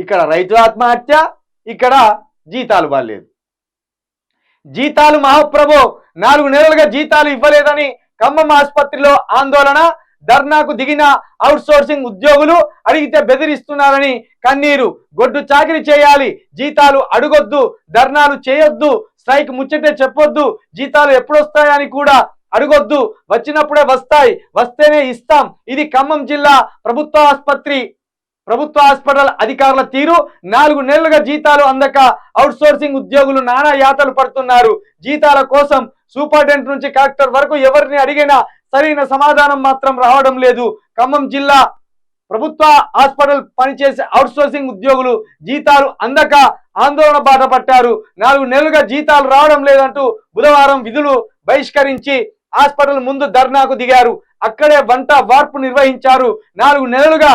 ఇక్కడ రైతు ఆత్మహత్య, ఇక్కడ జీతాలు పడలేదు. జీతాలు మహాప్రభు 4 నెలలుగా జీతాలు ఇవ్వలేదని ఖమ్మం ఆసుపత్రిలో ఆందోళన, ధర్నాకు దిగిన అవుట్సోర్సింగ్ ఉద్యోగులు అడిగితే బెదిరిస్తున్నారని కన్నీరు. గొడ్డు చాకిరీ చేయాలి, జీతాలు అడగొద్దు, ధర్నాలు చేయొద్దు, స్ట్రైక్ ముచ్చటే చెప్పొద్దు, జీతాలు ఎప్పుడొస్తాయని కూడా అడగొద్దు, వచ్చినప్పుడే వస్తాయి, వస్తేనే ఇస్తాం. ఇది ఖమ్మం జిల్లా ప్రభుత్వ హాస్పిటల్ అధికారుల తీరు. 4 నెలలుగా జీతాలు అందక అవుట్సోర్సింగ్ ఉద్యోగులు నానా యాతలు పడుతున్నారు. జీతాల కోసం సూపరింటెండెంట్ నుంచి కలెక్టర్ వరకు ఎవరిని అడిగినా సరైన సమాధానం మాత్రం రావడం లేదు. ఖమ్మం జిల్లా ప్రభుత్వ హాస్పిటల్ పనిచేసే అవుట్సోర్సింగ్ ఉద్యోగులు జీతాలు అందక ఆందోళన బాట పట్టారు. 4 నెలలుగా జీతాలు రావడం లేదంటూ బుధవారం విధులు బహిష్కరించి హాస్పిటల్ ముందు ధర్నాకు దిగారు. అక్కడే వంట వార్పు నిర్వహించారు. 4 నెలలుగా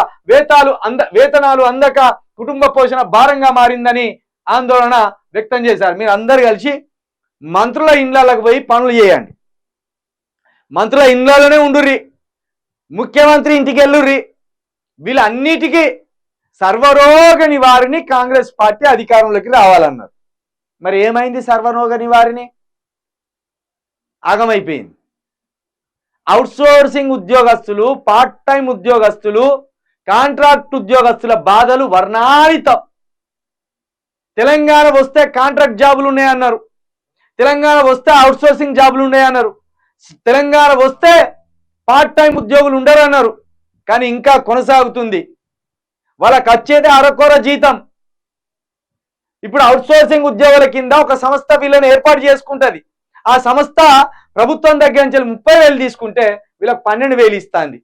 వేతనాలు అందక కుటుంబ పోషణ భారంగా మారిందని ఆందోళన వ్యక్తం చేశారు. మీరు అందరు కలిసి మంత్రుల ఇండ్లకు పోయి పనులు చేయండి, మంత్రుల ఇండ్లలోనే ఉండుర్రి, ముఖ్యమంత్రి ఇంటికి వెళ్ళుర్రి. వీళ్ళన్నిటికీ సర్వరోగ నివారిణి కాంగ్రెస్ పార్టీ అధికారంలోకి రావాలన్నారు. మరి ఏమైంది? సర్వరోగ నివారిణి ఆగమైపోయింది. అవుట్సోర్సింగ్ ఉద్యోగస్తులు, పార్ట్ టైం ఉద్యోగస్తులు, కాంట్రాక్ట్ ఉద్యోగస్తుల బాధలు వర్ణాలితం. తెలంగాణ వస్తే కాంట్రాక్ట్ జాబులు ఉన్నాయన్నారు, తెలంగాణ వస్తే అవుట్సోర్సింగ్ జాబులు ఉన్నాయన్నారు, తెలంగాణ వస్తే పార్ట్ టైం ఉద్యోగులు ఉండరు అన్నారు. కానీ ఇంకా కొనసాగుతుంది. వాళ్ళకి వచ్చేదే అరకొర జీతం. ఇప్పుడు అవుట్సోర్సింగ్ ఉద్యోగుల కింద ఒక సంస్థ వీళ్ళని ఏర్పాటు చేసుకుంటుంది. ఆ సంస్థ ప్రభుత్వం దగ్గర నుంచి 30,000 తీసుకుంటే వీళ్ళకి 12,000 ఇస్తుంది.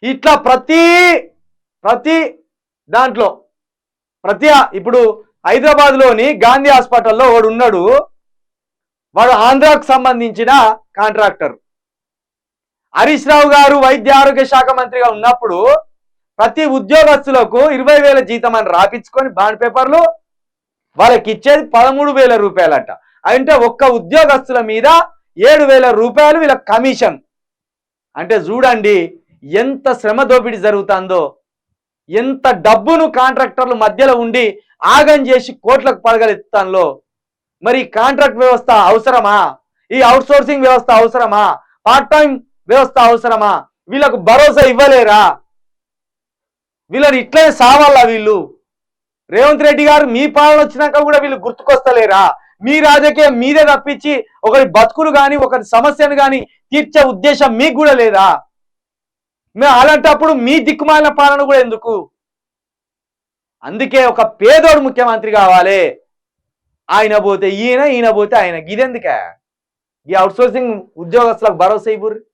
ఇట్లా ప్రతి దాంట్లో ఇప్పుడు హైదరాబాద్లోని గాంధీ హాస్పిటల్లో వాడు ఉన్నాడు, వాడు ఆంధ్రాకు సంబంధించిన కాంట్రాక్టర్. హరీష్ రావు గారు వైద్య ఆరోగ్య శాఖ మంత్రిగా ఉన్నప్పుడు ప్రతి ఉద్యోగస్తులకు 20,000 జీతం అని రాపించుకొని బాండ్ పేపర్లు వాళ్ళకి ఇచ్చేది 13,000 రూపాయలట. అంటే ఒక్క ఉద్యోగస్తుల మీద 7,000 రూపాయలు వీళ్ళ కమిషన్. అంటే చూడండి ఎంత శ్రమ దోపిడీ జరుగుతుందో, ఎంత డబ్బును కాంట్రాక్టర్లు మధ్యలో ఉండి ఆగం చేసి కోట్లకు పడగలెత్తాలో. మరి కాంట్రాక్ట్ వ్యవస్థ అవసరమా? ఈ అవుట్సోర్సింగ్ వ్యవస్థ అవసరమా? పార్ట్ టైం వ్యవస్థ అవసరమా? వీళ్ళకు భరోసా ఇవ్వలేరా? వీళ్ళని ఇట్లనే సావాలా? వీళ్ళు రేవంత్ రెడ్డి గారు మీ పాలన వచ్చినాక కూడా వీళ్ళు గుర్తుకొస్తలేరా? మీ రాజకీయం మీదే తప్పించి ఒకరి బతుకులు కానీ ఒకరి సమస్యను కానీ తీర్చే ఉద్దేశం మీకు కూడా లేదా? అలాంటప్పుడు మీ దిక్కుమాలిన పాలన కూడా ఎందుకు? అందుకే ఒక పేదోడు ముఖ్యమంత్రి కావాలి. ఆయన పోతే ఈయన, ఈయన పోతే ఆయన. ఇదెందుకే? ఈ అవుట్సోర్సింగ్ ఉద్యోగస్తులకు భరోసా ఇవ్వరు.